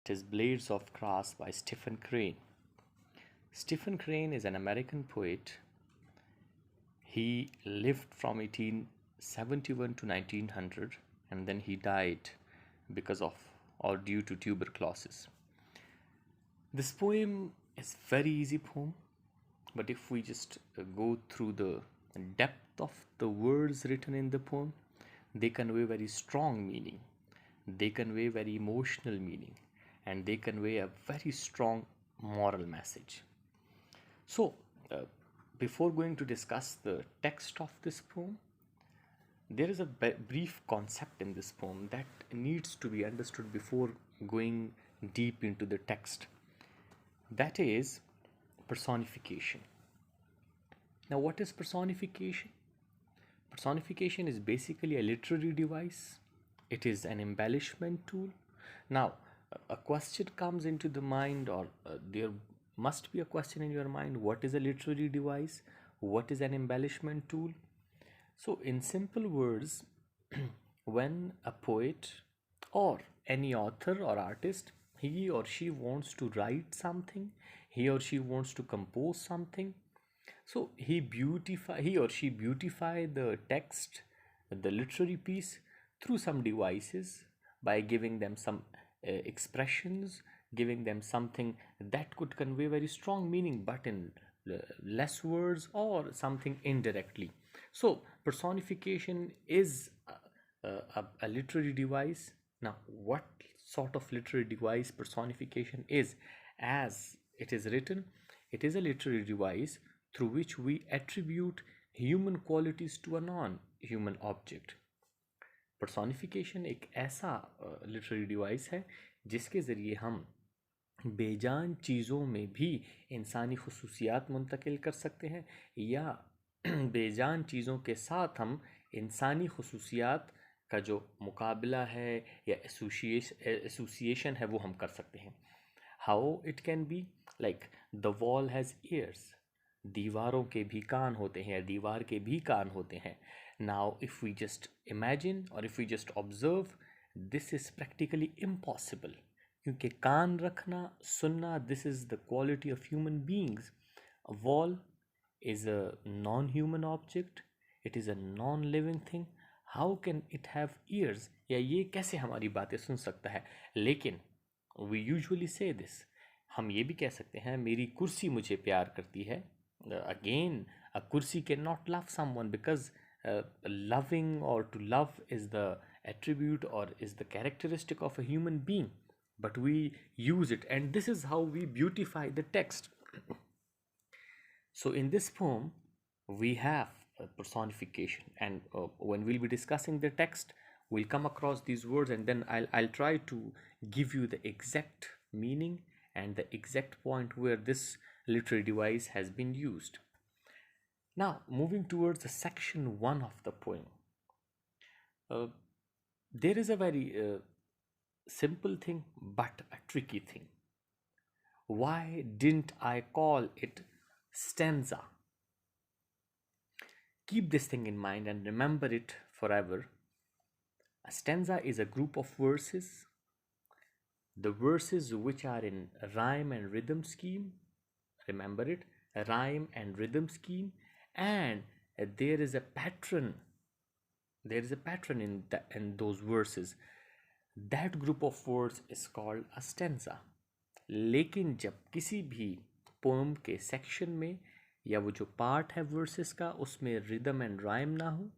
It is Blades of Grass by Stephen Crane. Stephen Crane is an American poet. He lived from 1871 to 1900 and then he died because of or due to tuberculosis. This poem is very easy poem, but if we just go through the depth of the words written in the poem, they convey very strong meaning. They convey very emotional meaning and they convey a very strong moral message. So, uh, before going to discuss the text of this poem, there is a brief concept in this poem that needs to be understood before going deep into the text. That is personification. Now, what is personification? Personification is basically a literary device. It is an embellishment tool. Now, a question comes into the mind, or there must be a question in your mind: what is a literary device? What is an embellishment tool? So, in simple words, when a poet or any author or artist, he or she wants to write something, he or she wants to compose something, so he or she beautify the text, the literary piece through some devices by giving them some expressions, giving them something that could convey very strong meaning, but in less words or something indirectly. So personification is a literary device. Now, what sort of literary device personification is? As it is written, it is a literary device through which we attribute human qualities to a non-human object. Personification एक ऐसा literary device है जिसके ज़रिए हम बेजान चीज़ों में भी इंसानी खसूसियात मुंतकिल कर सकते हैं, या बेजान चीज़ों के साथ हम इंसानी खसूसियात का जो मुकाबला है या एसोसिएशन है वो हम कर सकते हैं. How it can be like the wall has years. दीवारों के भी कान होते हैं, दीवार के भी कान होते हैं. Now if we just imagine और if we just observe, this is practically impossible, क्योंकि कान रखना, सुनना, this is the quality of human beings. A wall is a non human object, it is a non living thing. How can it have ears, या ये कैसे हमारी बातें सुन सकता है? लेकिन वी यूजुअली से दिस, हम ये भी कह सकते हैं मेरी कुर्सी मुझे प्यार करती है. Again, a kursi cannot love someone because loving or to love is the attribute or is the characteristic of a human being, but we use it, and this is how we beautify the text. So, in this poem, we have personification, and when we'll be discussing the text, we'll come across these words, and then I'll try to give you the exact meaning and the exact point where this literary device has been used. Now, moving towards the section 1 of the poem, uh, there is a very simple thing but a tricky thing. Why didn't I call it stanza? Keep this thing in mind and remember it forever. A stanza is a group of verses. The verses which are in rhyme and rhythm scheme, remember it, a rhyme and rhythm scheme, and there is a pattern. There is a pattern in those verses. That group of words is called a stanza. लेकिन जब किसी भी pome के section में या वो जो part है वर्सेस का उसमें रिदम एंड राइम ना हो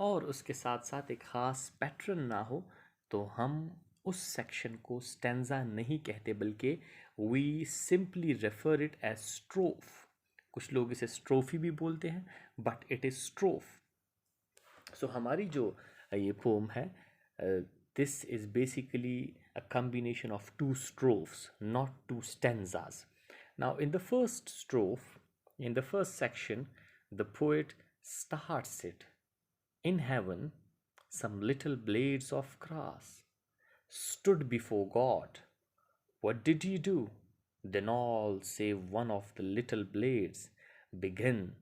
और उसके साथ साथ एक ख़ास पैटर्न ना हो, तो हम उस सेक्शन को स्टेंजा नहीं कहते, बल्कि we simply refer it as strophe. कुछ लोग इसे स्ट्रोफी भी बोलते हैं, but it is strophe. So हमारी जो ये पोम है, this is basically a combination of two strophes, not two stanzas. Now, in the first strophe, in the first section, the poet starts it. In heaven, some little blades of grass stood before God. What did he do? Then all save one of the little blades began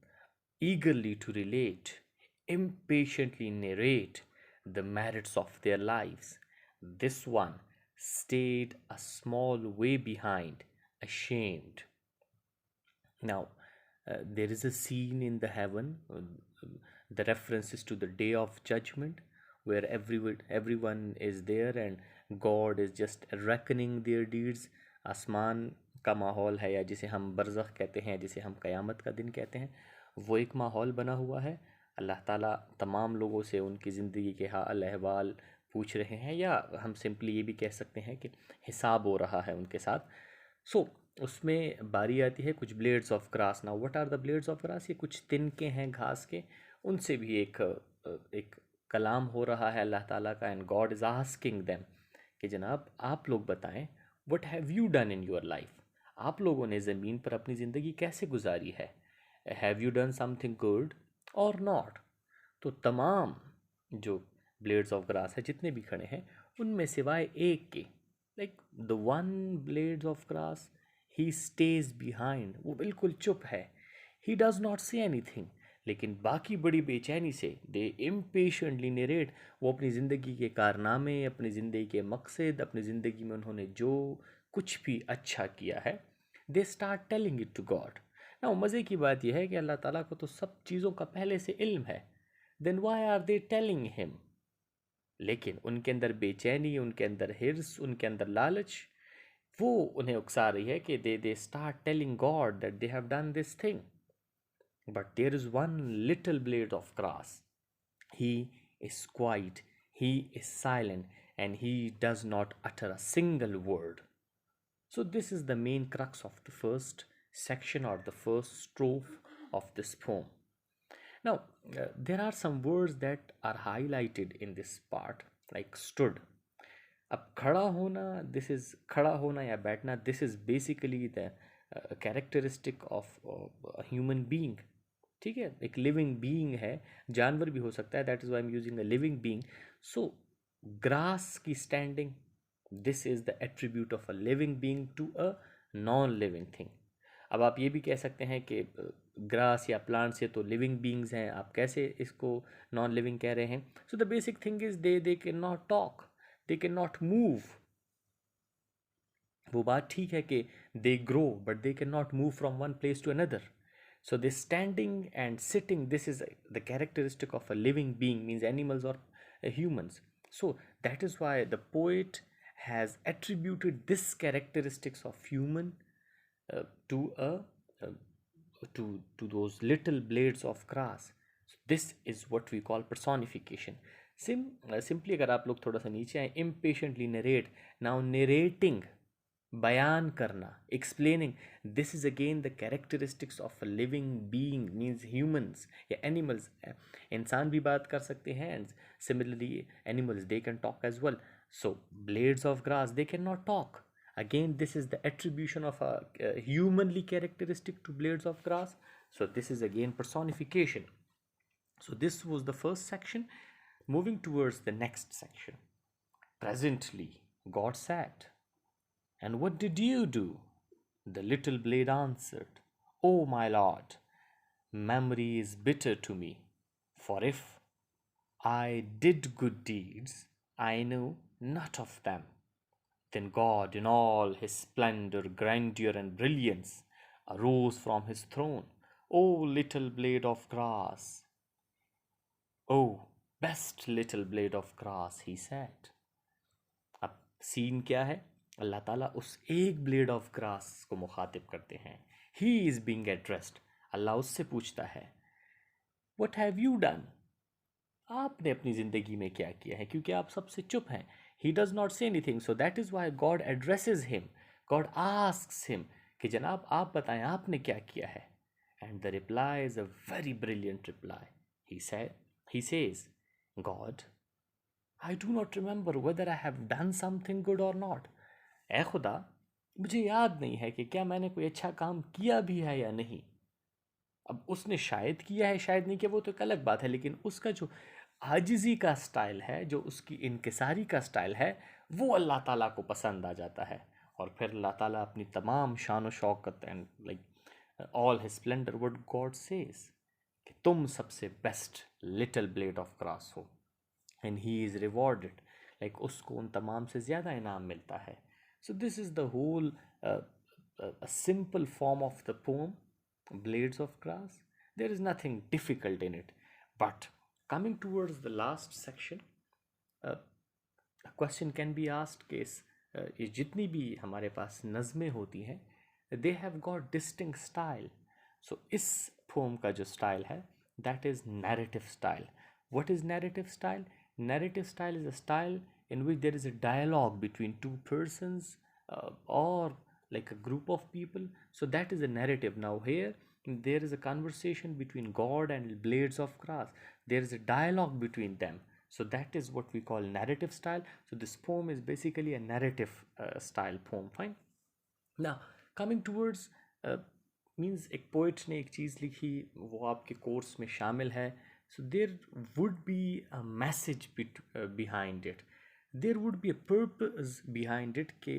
eagerly to relate, impatiently narrate the merits of their lives. This one stayed a small way behind, ashamed. Now, there is a scene in the heaven, the references to the day of judgment, where everyone is there and God is just reckoning their deeds. आसमान का माहौल है, या जिसे हम बरज़ख कहते हैं, जिसे हम क़यामत का दिन कहते हैं, वो एक माहौल बना हुआ है। अल्लाह ताला तमाम लोगों से उनकी ज़िंदगी के हाल अहवाल पूछ रहे हैं, या हम सिंपली ये भी कह सकते हैं कि हिसाब हो रहा है उनके साथ। सो उसमें बारी आती है कुछ blades of grass. Now what are the blades of grass? ये कुछ तिनके हैं घास के, उनसे भी एक कलाम हो रहा है अल्लाह ताला का। And God is asking them कि जनाब आप लोग बताएं, what have you done in your life? आप लोगों ने ज़मीन पर अपनी ज़िंदगी कैसे गुजारी है? Have you done something good और नॉट? तो तमाम जो ब्लेड्स ऑफ ग्रास है जितने भी खड़े हैं, उनमें सिवाय एक के, like the one blades of grass, he stage behind, वो बिल्कुल चुप है, he does not say anything. लेकिन बाकी बड़ी बेचैनी से दे इम्पेशेंटली नरेट, वो अपनी ज़िंदगी के कारनामे, अपनी ज़िंदगी के मकसद, अपनी ज़िंदगी में उन्होंने जो कुछ भी अच्छा किया है, they start telling it to God. ना मज़े की बात यह है कि अल्लाह ताला को तो सब चीज़ों का पहले से इल्म है। Then why are they telling him? लेकिन उनके अंदर बेचैनी, उनके अंदर हिर्स, उनके अंदर लालच, वो उन्हें उकसा रही है कि they start telling God that they have done this thing, but there is one little blade of grass, he is quiet, he is silent, and he does not utter a single word. So this is the main crux of the first section, or the first strophe of this poem. Now, there are some words that are highlighted in this part, like stood. अब खड़ा होना, this is खड़ा होना या बैठना, this is basically the characteristic of human being. ठीक है, एक लिविंग बीइंग है, जानवर भी हो सकता है, that is why am using a living being. So grass की standing, this is the attribute of a living being to a non living thing. अब आप ये भी कह सकते हैं कि ग्रास या प्लांट्स ये तो लिविंग बीइंग्स हैं, आप कैसे इसको नॉन लिविंग कह रहे हैं? So the basic thing is they can not talk, they can not move. वो बात ठीक है कि they grow, but they can not move from one place to another. So this standing and sitting, this is the characteristic of a living being, means animals or humans. So that is why the poet has attributed this characteristics of human uh, to a uh, to those little blades of grass. So this is what we call personification. Simply अगर आप लोग थोड़ा सा नीचे आए, impatiently narrate. Now narrating, बयान करना, explaining, this is again the characteristics of a living being, means humans या एनिमल्स। इंसान भी बात कर सकते हैं, and similarly animals they can talk as well. So blades of grass they can not talk, again this is the attribution of a humanly characteristic to blades of grass. So this is again personification. So this was the first section. Moving towards the next section. Presently God sat. And what did you do? The little blade answered, Oh, my lord, memory is bitter to me, for if I did good deeds, I know not of them. Then God, in all his splendor, grandeur, and brilliance, arose from his throne. O little blade of grass, O best little blade of grass, he said. अब scene क्या है? अल्लाह ताला उस एक blade of grass को मुखातिब करते हैं, ही इज़ बीइंग एड्रेस्ड। अल्लाह उससे पूछता है, व्हाट हैव यू डन? आपने अपनी ज़िंदगी में क्या किया है? क्योंकि आप सबसे चुप हैं। He does not say anything, so that is why God addresses him, God asks him कि जनाब आप बताएं आपने क्या किया है। And the reply is a very brilliant reply. He says, God, I do not remember whether I have done something good or not. ए खुदा, मुझे याद नहीं है कि क्या मैंने कोई अच्छा काम किया भी है या नहीं। अब उसने शायद किया है, शायद नहीं किया, वो तो एक अलग बात है, लेकिन उसका जो आजिज़ी का स्टाइल है, जो उसकी इनकिसारी का स्टाइल है, वो अल्लाह ताला को पसंद आ जाता है। और फिर अल्लाह ताला अपनी तमाम शान व शौकत and like all his splendour, what God says, कि तुम सबसे best little blade of grass हो, and he is rewarded. Like उसको उन तमाम से ज़्यादा इनाम मिलता है. So this is the whole simple form of the poem Blades of Grass. There is nothing difficult in it. But coming towards the last section, uh, a question can be asked कि ये जितनी भी हमारे पास नज़में होती हैं, they have got distinct style. So इस poem का जो style है, that is narrative style. What is narrative style? Narrative style is a style in which there is a dialogue between two persons or like a group of people. So that is a narrative. Now here there is a conversation between God and blades of grass. There is a dialogue between them. So that is what we call narrative style. So this poem is basically a narrative style poem. Fine. Now coming towards means एक poet ने एक चीज़ लिखी, वो आपके course में शामिल है. So there would be a message behind it, there would be a purpose behind it कि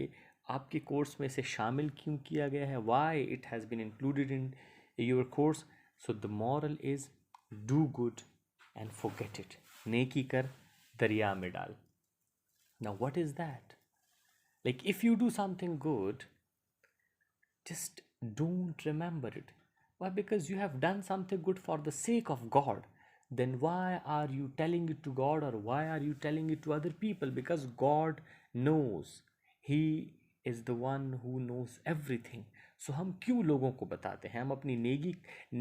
आपके कोर्स में इसे शामिल क्यों किया गया है, why it has been included in your course. So the moral is do good and forget it. नेकी कर दरिया में डाल. Now what is that? Like if you do something good, just don't remember it. Why? Because you have done something good for the sake of God. Then why are you telling it to God, or why are you telling it to other people? Because God knows. He is the one who knows everything. So हम क्यों लोगों को बताते हैं? हम अपनी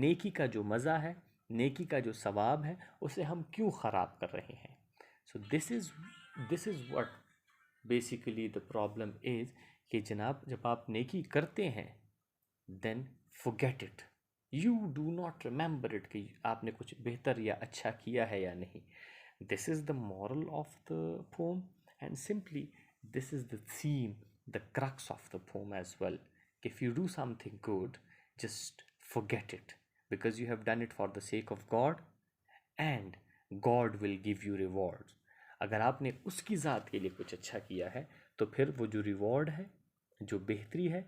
नेकी का जो मज़ा है, नेकी का जो सवाब है, उसे हम क्यों ख़राब कर रहे हैं? So this is what basically the problem is, कि जनाब जब आप नेकी करते हैं then forget it. You do not remember it कि आपने कुछ बेहतर या अच्छा किया है या नहीं. This is the moral of the poem, and simply this is the theme, the crux of the poem as well. If you do something good, just forget it, because you have done it for the sake of God, and God will give you rewards. अगर आपने उसकी ज़ात के लिए कुछ अच्छा किया है, तो फिर वो जो रिवॉर्ड है, जो बेहतरी है,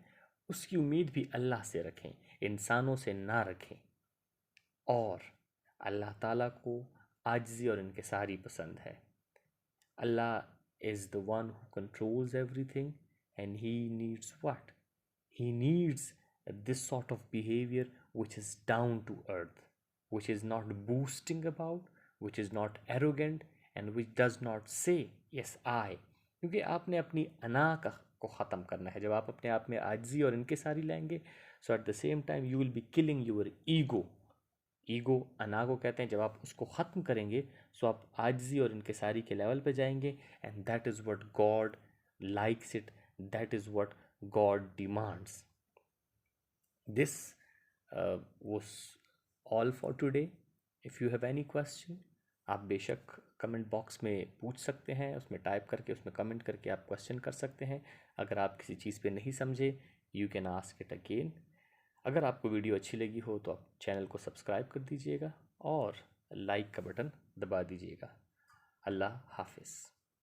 उसकी उम्मीद भी अल्लाह से रखें, इंसानों से ना रखें. और अल्लाह ताला को आजिज़ी और इनकिसारी पसंद है. Allah is the one who controls everything, and he needs what? He needs this sort of behavior which is down to earth, which is not boasting about, which is not arrogant, and which does not say yes I. क्योंकि आपने अपनी अना को ख़त्म करना है. जब आप अपने आप में आजिज़ी और इनकिसारी लाएंगे, so at the same time you will be killing your ego. Ego अना को कहते हैं. जब आप उसको ख़त्म करेंगे, सो आप आजिज़ी और इनकिसारी के लेवल पे जाएंगे, and that is what God likes it, that is what God demands. This was all for today. If you have any question, आप बेशक कमेंट बॉक्स में पूछ सकते हैं, उसमें टाइप करके, उसमें कमेंट करके आप क्वेश्चन कर सकते हैं. अगर आप किसी चीज़ पे नहीं समझे, you can ask it again. अगर आपको वीडियो अच्छी लगी हो तो आप चैनल को सब्सक्राइब कर दीजिएगा और लाइक का बटन दबा दीजिएगा. अल्लाह हाफिज़.